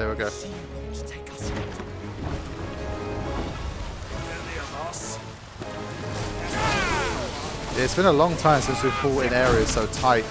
There we go. Yeah, it's been a long time since we've fought in areas so tight.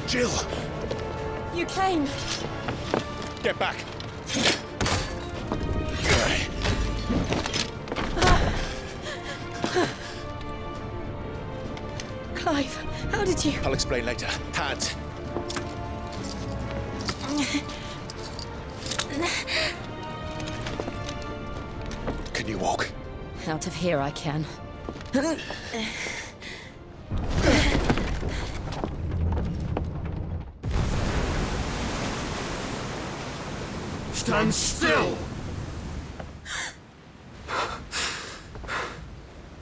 Jill! You came! Get back! Clive, how did you... I'll explain later. Hands! Can you walk? Out of here I can. Stand still!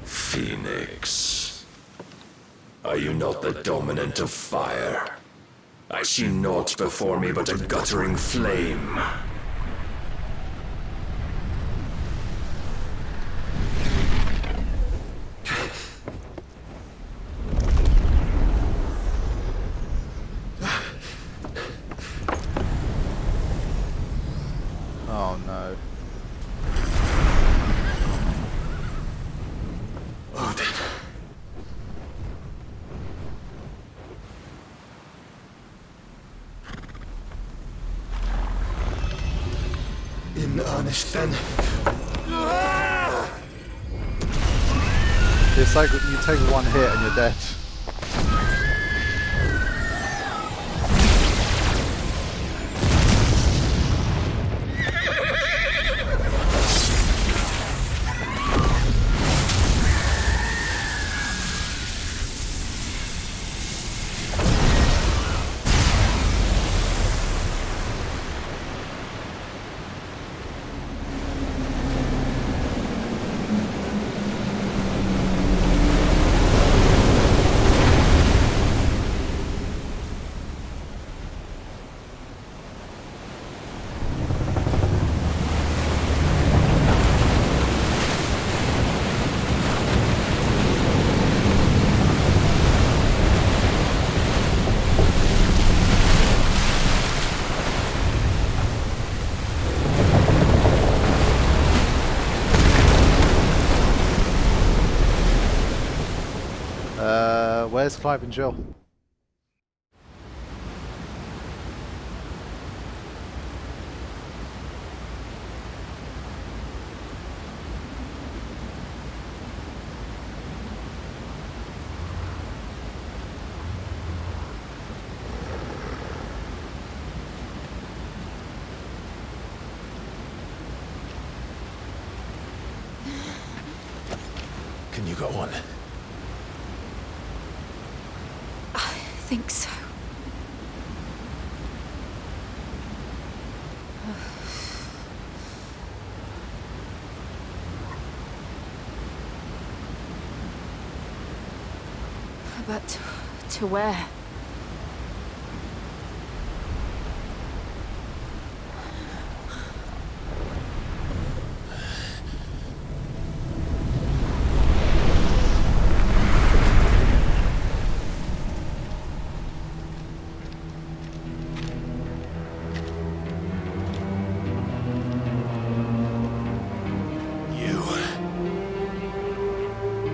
Phoenix. Are you not the dominant of fire? I see naught before me but a guttering flame. Oh no. Odin. In earnest then. It's like you take one hit and you're dead. Where's Clive and Jill? Can you go on? I think so. But to where?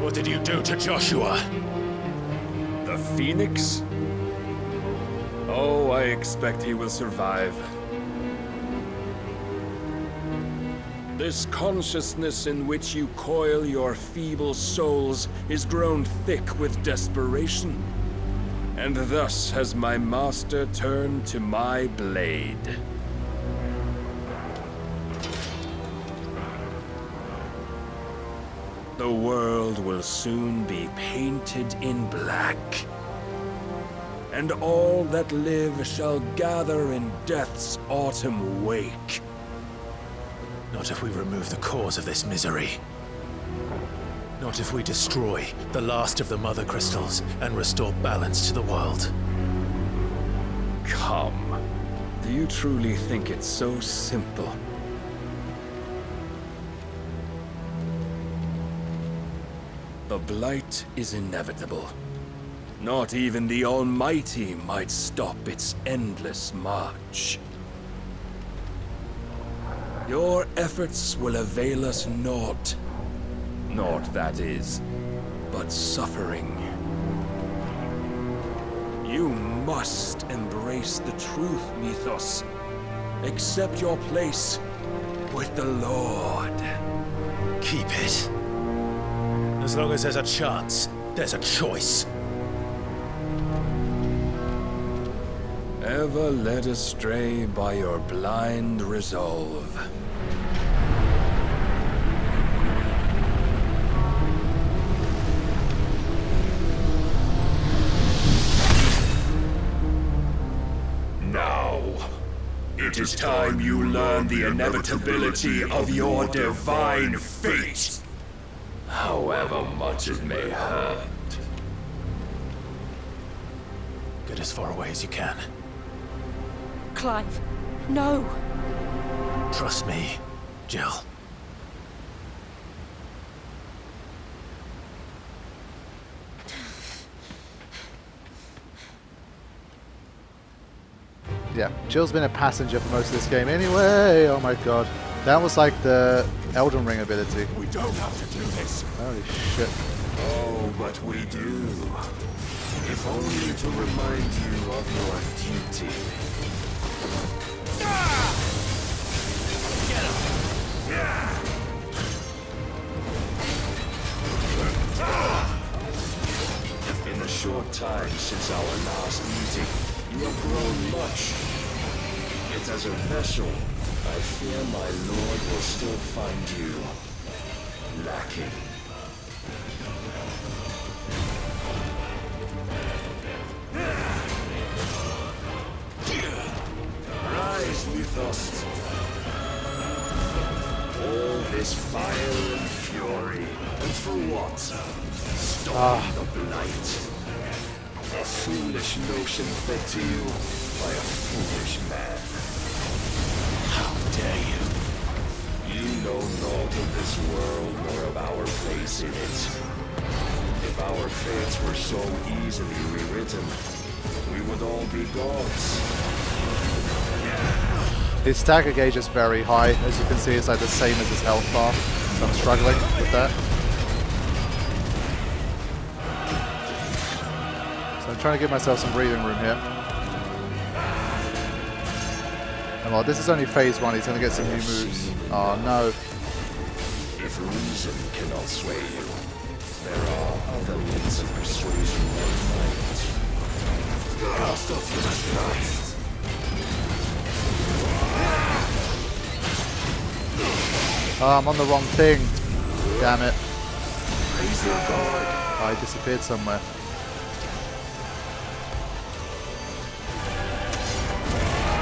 What did you do to Joshua? The Phoenix? Oh, I expect he will survive. This consciousness in which you coil your feeble souls is grown thick with desperation. And thus has my master turned to my blade. The world will soon be painted in black, and all that live shall gather in death's autumn wake. Not if we remove the cause of this misery. Not if we destroy the last of the Mother Crystals and restore balance to the world. Come. Do you truly think it's so simple? The Blight is inevitable. Not even the Almighty might stop its endless march. Your efforts will avail us naught. Naught, that is, but suffering. You must embrace the truth, Mythos. Accept your place with the Lord. Keep it. As long as there's a chance, there's a choice. Ever led astray by your blind resolve. Now, it is time you learn the inevitability of your divine fate, however much it may hurt. Get as far away as you can. Clive, no! Trust me, Jill. Yeah, Jill's been a passenger for most of this game anyway. Oh my god. That was like the Elden Ring ability. We don't have to do this. Holy shit. Oh, but we do. If only to remind you of your duty. Get him! In the short time since our last meeting, you have grown much. Yet as a vessel, I fear my lord will still find you lacking. Rise, Mythos. All this fire and fury, and for what? Stop the Blight. A foolish notion fed to you by a foolish man. How dare you? You know naught of this world nor of our place in it. If our fates were so easily rewritten, we would all be gods. His stagger gauge is very high. As you can see, it's like the same as his health bar. So I'm struggling with that. So I'm trying to give myself some breathing room here. And while this is only phase 1, he's going to get some new moves. Oh no. If reason cannot sway you, there are other means of persuasion that might. Cast off your Christ. Oh, I'm on the wrong thing. Damn it. Raise your guard. I disappeared somewhere.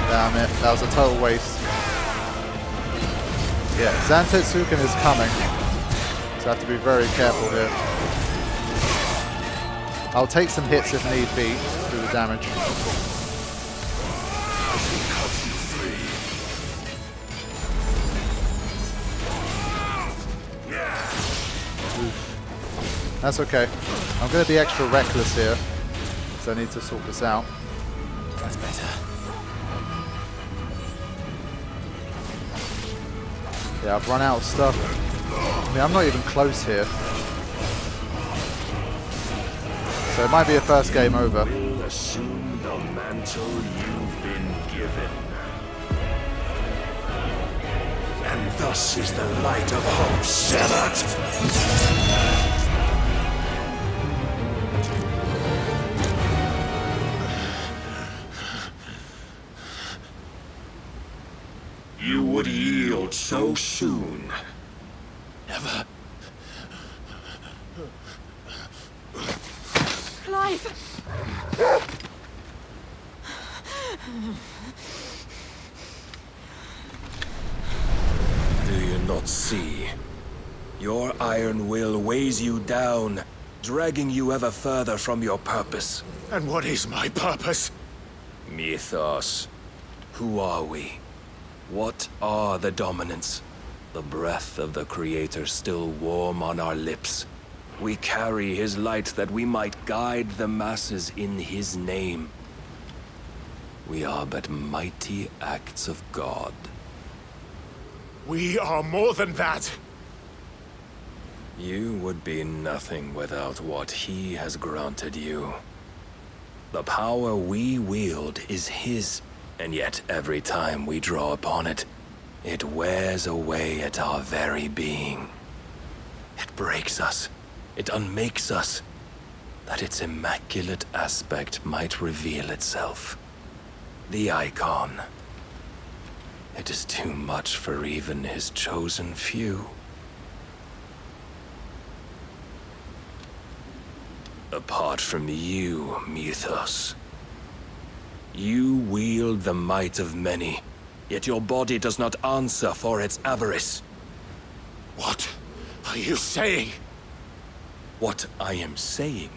Damn it. That was a total waste. Yeah, Zantetsuken is coming. So I have to be very careful here. I'll take some hits if need be to do the damage. That's okay. I'm going to be extra reckless here, so I need to sort this out. That's better. Yeah, I've run out of stuff. I mean, I'm not even close here. So it might be a first game over. Will assume the mantle you've been given. And thus is the light of hope severed. You would yield so soon. Never. Clive! Do you not see? Your iron will weighs you down, dragging you ever further from your purpose. And what is my purpose? Mythos. Who are we? What are the dominants? The breath of the Creator still warm on our lips. We carry his light that we might guide the masses in his name. We are but mighty acts of God. We are more than that. You would be nothing without what he has granted you. The power we wield is his, and yet every time we draw upon it, it wears away at our very being. It breaks us. It unmakes us, that its immaculate aspect might reveal itself. The Eikon. It is too much for even his chosen few. Apart from you, Mythos. You wield the might of many, yet your body does not answer for its avarice. What are you saying? What I am saying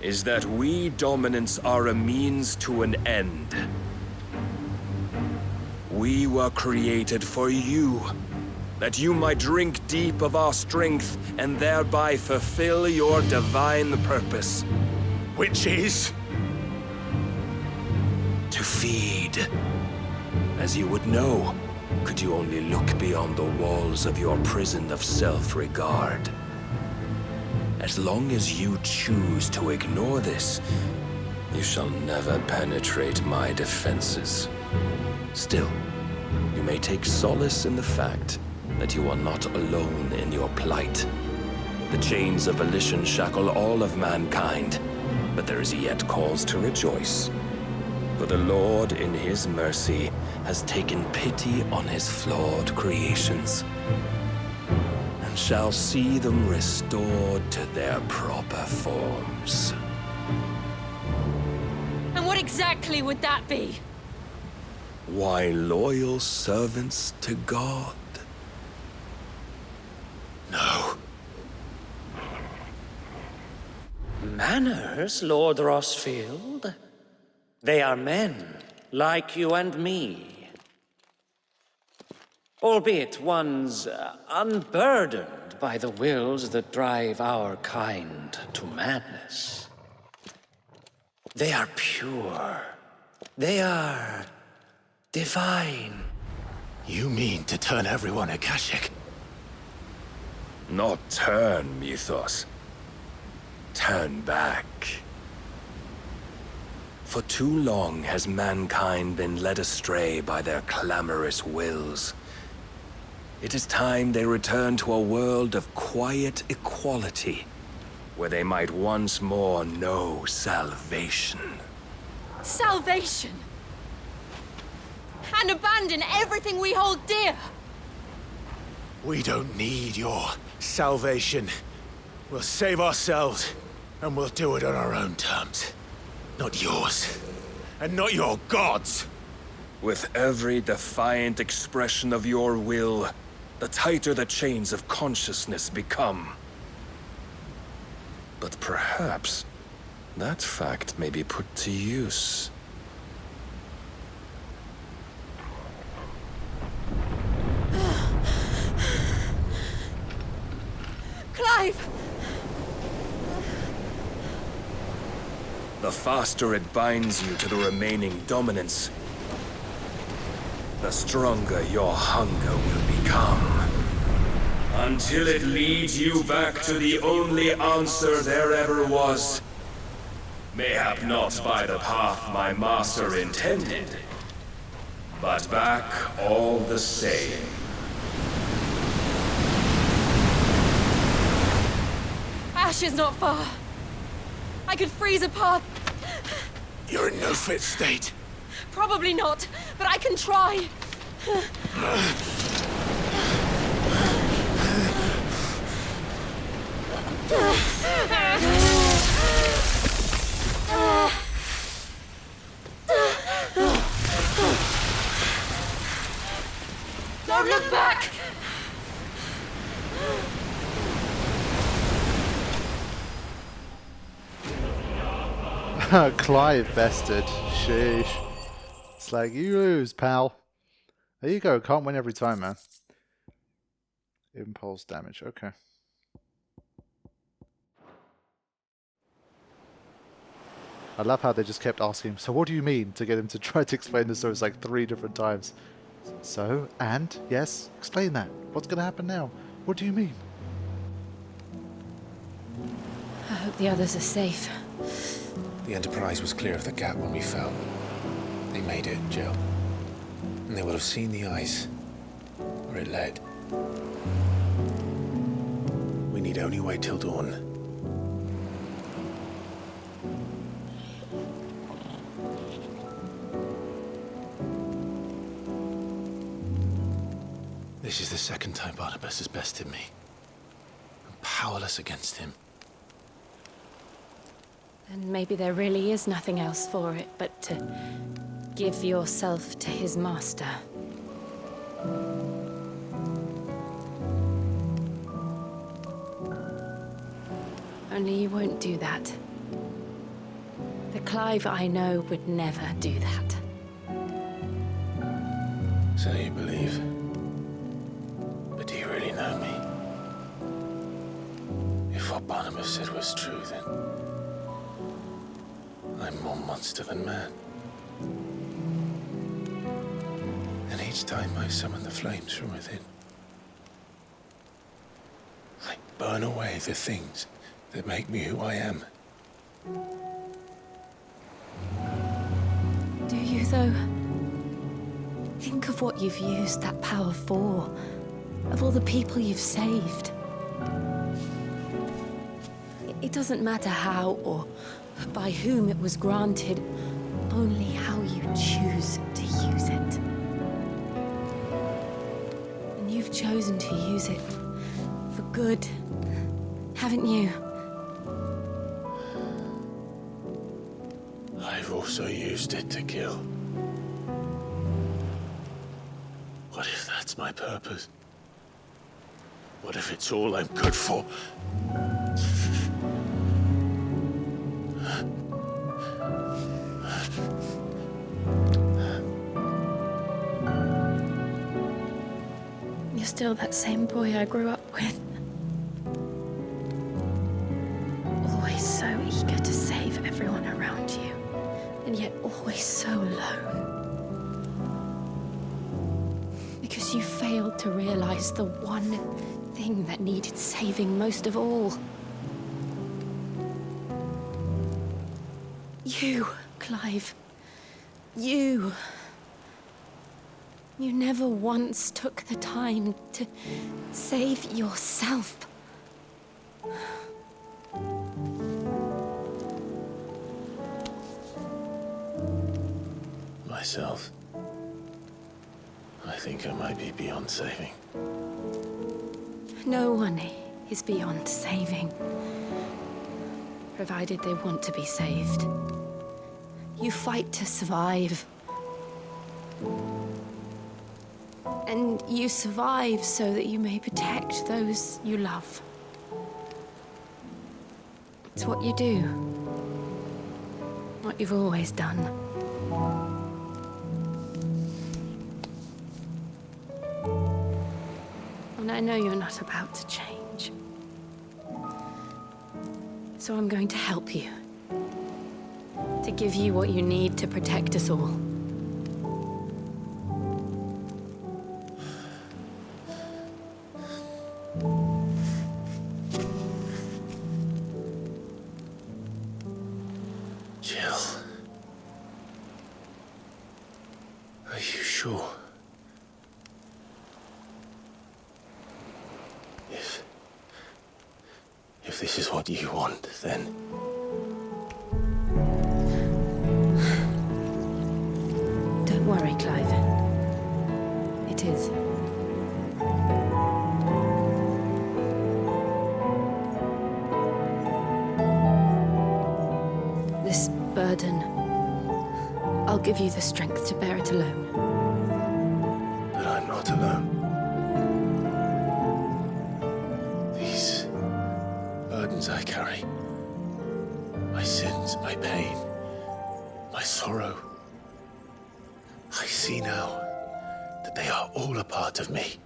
is that we dominants are a means to an end. We were created for you, that you might drink deep of our strength and thereby fulfill your divine purpose. Which is? To feed. As you would know, could you only look beyond the walls of your prison of self-regard. As long as you choose to ignore this, you shall never penetrate my defenses. Still, you may take solace in the fact that you are not alone in your plight. The chains of volition shackle all of mankind, but there is yet cause to rejoice. For the Lord, in his mercy, has taken pity on his flawed creations, and shall see them restored to their proper forms. And what exactly would that be? Why, loyal servants to God. No. Manners, Lord Rossfield? They are men, like you and me. Albeit ones unburdened by the wills that drive our kind to madness. They are pure. They are divine. You mean to turn everyone Akashic? Not turn, Mythos. Turn back. For too long has mankind been led astray by their clamorous wills. It is time they return to a world of quiet equality, where they might once more know salvation. Salvation! And abandon everything we hold dear! We don't need your salvation. We'll save ourselves, and we'll do it on our own terms. Not yours. And not your gods! With every defiant expression of your will, the tighter the chains of consciousness become. But perhaps that fact may be put to use. Clive! The faster it binds you to the remaining dominance, the stronger your hunger will become. Until it leads you back to the only answer there ever was. Mayhap not by the path my master intended, but back all the same. Ash is not far. I could freeze a path. You're in no fit state. Probably not, but I can try. Don't look back! Clive bested. Sheesh. It's like, you lose, pal. There you go. Can't win every time, man. Impulse damage. Okay. I love how they just kept asking him, so what do you mean? To get him to try to explain the stories like 3 different times. So, and, yes, explain that. What's going to happen now? What do you mean? I hope the others are safe. The Enterprise was clear of the gap when we fell. They made it, Jill. And they will have seen the ice where it led. We need only wait till dawn. This is the second time Barnabas has bested me. I'm powerless against him. And maybe there really is nothing else for it but to give yourself to his master. Only you won't do that. The Clive I know would never do that. So you believe? But do you really know me? If what Barnabas said was true, then I'm more monster than man. And each time I summon the flames from within, I burn away the things that make me who I am. Do you, though? Think of what you've used that power for, of all the people you've saved. It doesn't matter how or by whom it was granted, only how you choose to use it. And you've chosen to use it for good, haven't you? I've also used it to kill. What if that's my purpose? What if it's all I'm good for? You're still that same boy I grew up with. Always so eager to save everyone around you, and yet always so alone. Because you failed to realize the one thing that needed saving most of all. You, Clive. You. You never once took the time to save yourself. Myself? I think I might be beyond saving. No one is beyond saving, provided they want to be saved. You fight to survive. And you survive so that you may protect those you love. It's what you do. What you've always done. And I know you're not about to change. So I'm going to help you. To give you what you need to protect us all. Jill. Are you sure? If this is what you want, then... Don't worry, Clive. It is. This burden, I'll give you the strength to bear it alone. But I'm not alone. burdens I carry. My sins, my pain, my sorrow. I see now that they are all a part of me.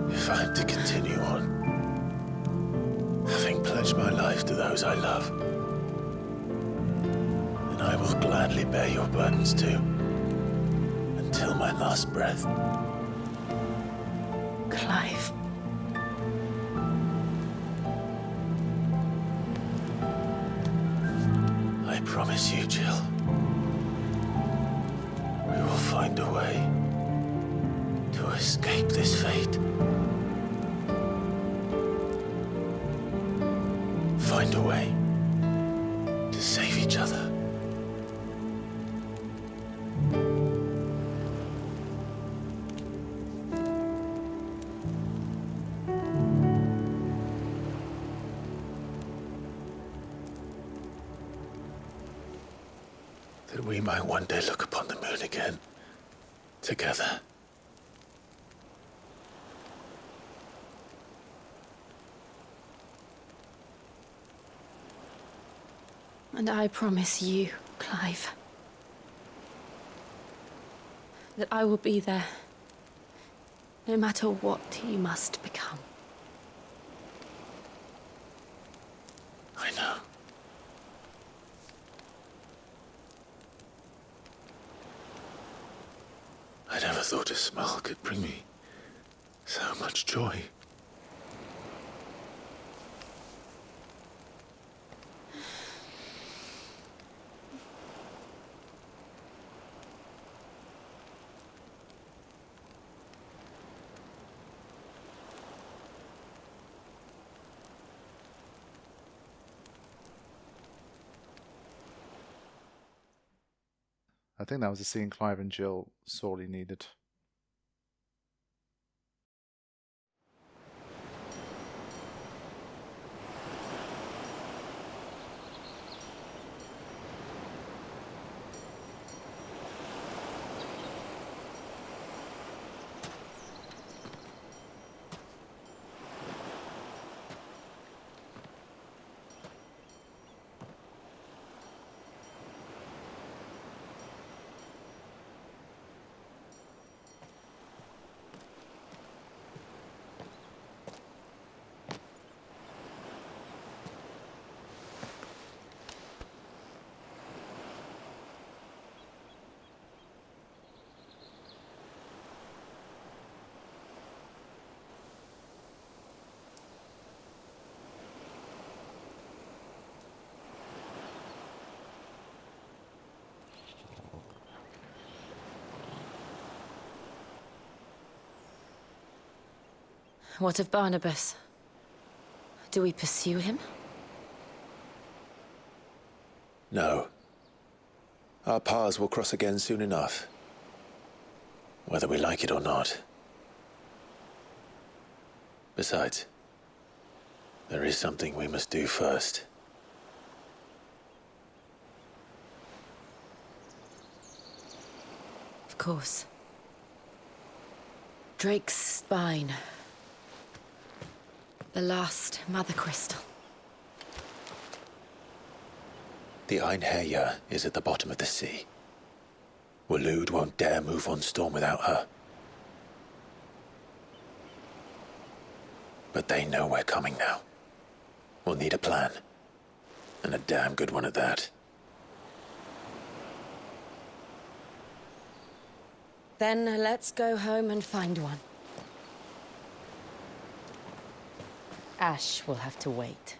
If I'm to continue on, having pledged my life to those I love, then I will gladly bear your burdens too, until my last breath. Clive. I promise you, Jill, we will find a way to escape this fate. Find a way to save each other. That we might one day look upon the moon again, together. And I promise you, Clive, that I will be there, no matter what you must become. I know. I never thought a smile could bring me so much joy. I think that was a scene Clive and Jill sorely needed. What of Barnabas? Do we pursue him? No. Our paths will cross again soon enough, whether we like it or not. Besides, there is something we must do first. Of course. Drake's spine. The last mother crystal. The Einherjar is at the bottom of the sea. Waloed won't dare move on Storm without her. But they know we're coming now. We'll need a plan. And a damn good one at that. Then let's go home and find one. Ash will have to wait.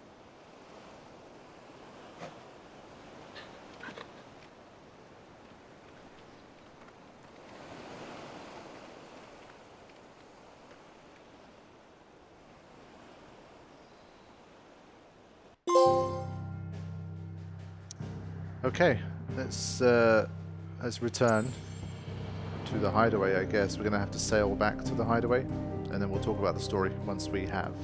Okay, let's return to the hideaway, I guess. We're going to have to sail back to the hideaway, and then we'll talk about the story once we have.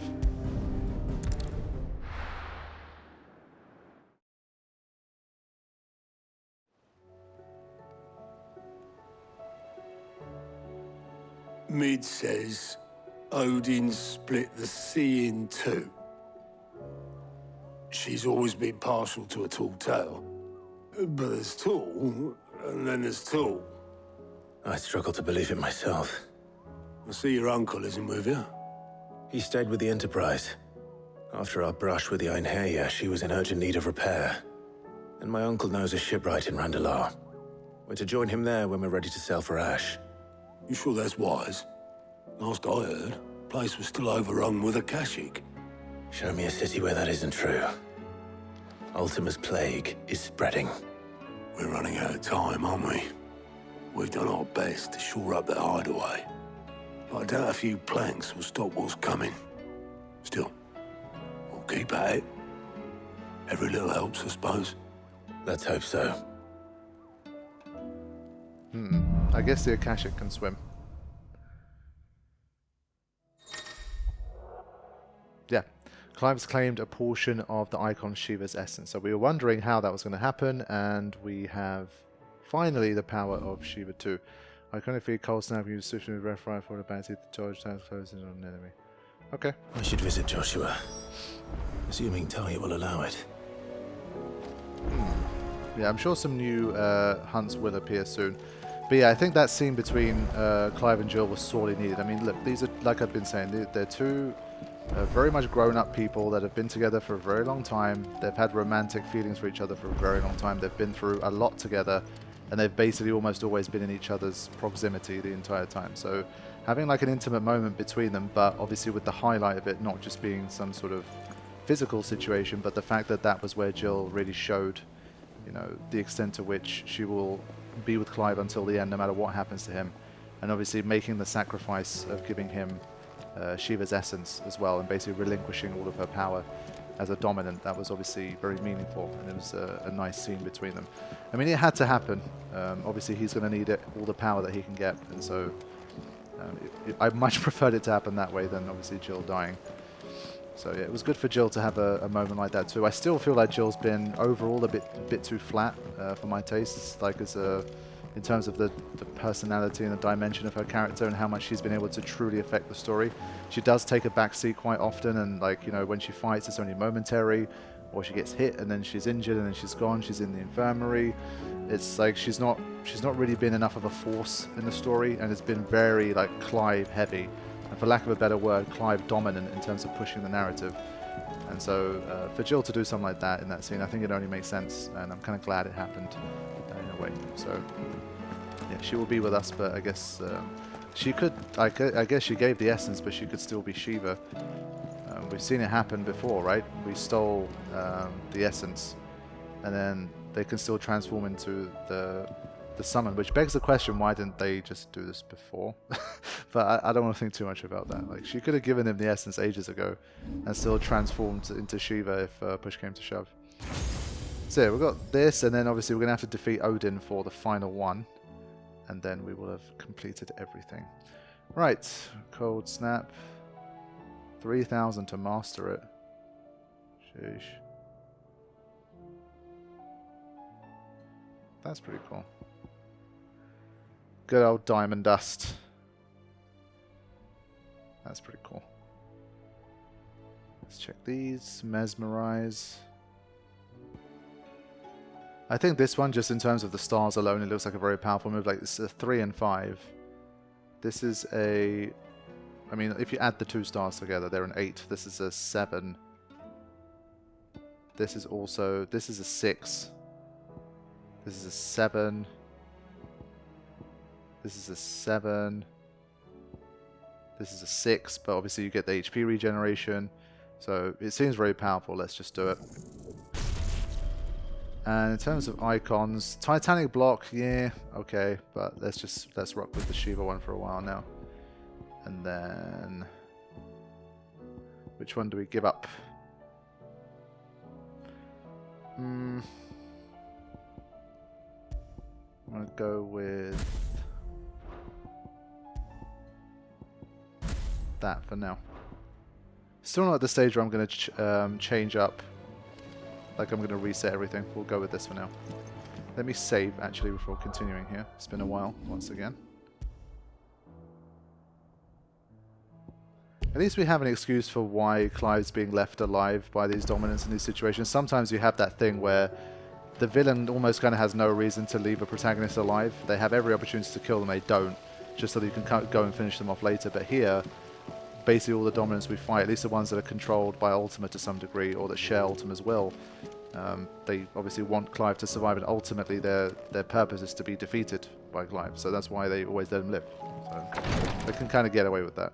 Mid says Odin split the sea in two. She's always been partial to a tall tale. But there's tall, and then there's tall. I struggle to believe it myself. I see your uncle isn't with you. He stayed with the Enterprise. After our brush with the Einherja, she was in urgent need of repair. And my uncle knows a shipwright in Randalar. We're to join him there when we're ready to sail for Ash. You sure that's wise? Last I heard, the place was still overrun with Akashic. Show me a city where that isn't true. Ultima's plague is spreading. We're running out of time, aren't we? We've done our best to shore up that hideaway. But I doubt a few planks will stop what's coming. Still, we'll keep at it. Every little helps, I suppose. Let's hope so. I guess the Akashic can swim. Yeah. Clive's claimed a portion of the Eikon Shiva's essence. So we were wondering how that was going to happen, and we have finally the power of Shiva too. Iconic feed cold snap use swiftly with ref rifle for the bounty to charge times closing on an enemy. Okay. I should visit Joshua. Assuming Talia will allow it. Yeah, I'm sure some new hunts will appear soon. But yeah, I think that scene between Clive and Jill was sorely needed. I mean, look, these are, like I've been saying, they're two very much grown-up people that have been together for a very long time. They've had romantic feelings for each other for a very long time. They've been through a lot together, and they've basically almost always been in each other's proximity the entire time. So having like an intimate moment between them, but obviously with the highlight of it not just being some sort of physical situation, but the fact that that was where Jill really showed, you know, the extent to which she will be with Clive until the end, no matter what happens to him. And obviously making the sacrifice of giving him Shiva's essence as well, and basically relinquishing all of her power as a dominant. That was obviously very meaningful, and it was a nice scene between them. I mean, it had to happen. Obviously he's going to need all the power that he can get, and so I much preferred it to happen that way than obviously Jill dying. So yeah, it was good for Jill to have a moment like that too. I still feel like Jill's been overall a bit too flat for my tastes, like as in terms of the personality and the dimension of her character and how much she's been able to truly affect the story. She does take a backseat quite often, and like, you know, when she fights it's only momentary, or she gets hit and then she's injured and then she's gone, she's in the infirmary. It's like she's not really been enough of a force in the story, and it's been very like Clive heavy, and for lack of a better word, Clive dominant in terms of pushing the narrative. And so for Jill to do something like that in that scene, I think it only makes sense, and I'm kind of glad it happened in a way. So yeah, she will be with us, but I guess she could, I guess she gave the essence, but she could still be Shiva. We've seen it happen before, right? We stole the essence, and then they can still transform into the summon, which begs the question, why didn't they just do this before? But I don't want to think too much about that. Like, she could have given him the essence ages ago and still transformed into Shiva if push came to shove. So yeah, we've got this, and then obviously we're going to have to defeat Odin for the final one, and then we will have completed everything. Right, cold snap. 3,000 to master it. Sheesh. That's pretty cool. Good old diamond dust. That's pretty cool. Let's check these. Mesmerize. I think this one, just in terms of the stars alone, it looks like a very powerful move. Like, it's a 3 and 5. This is a... I mean, if you add the 2 stars together, they're an 8. This is a 7. This is also... This is a 6. This is a 7. This is a 7. This is a 6, but obviously you get the HP regeneration. So it seems very powerful. Let's just do it. And in terms of icons, Titanic block, yeah, okay, but let's rock with the Shiva one for a while now. And then which one do we give up? go with that for now. Still not at the stage where I'm going to change up. Like I'm going to reset everything. We'll go with this for now. Let me save actually before continuing here. It's been a while once again. At least we have an excuse for why Clive's being left alive by these dominants in these situations. Sometimes you have that thing where the villain almost kind of has no reason to leave a protagonist alive. They have every opportunity to kill them, they don't, just so that you can go and finish them off later. But here, basically all the dominants we fight, at least the ones that are controlled by Ultima to some degree, or that share Ultima's will, they obviously want Clive to survive, and ultimately their purpose is to be defeated by Clive. So that's why they always let him live. So they can kind of get away with that.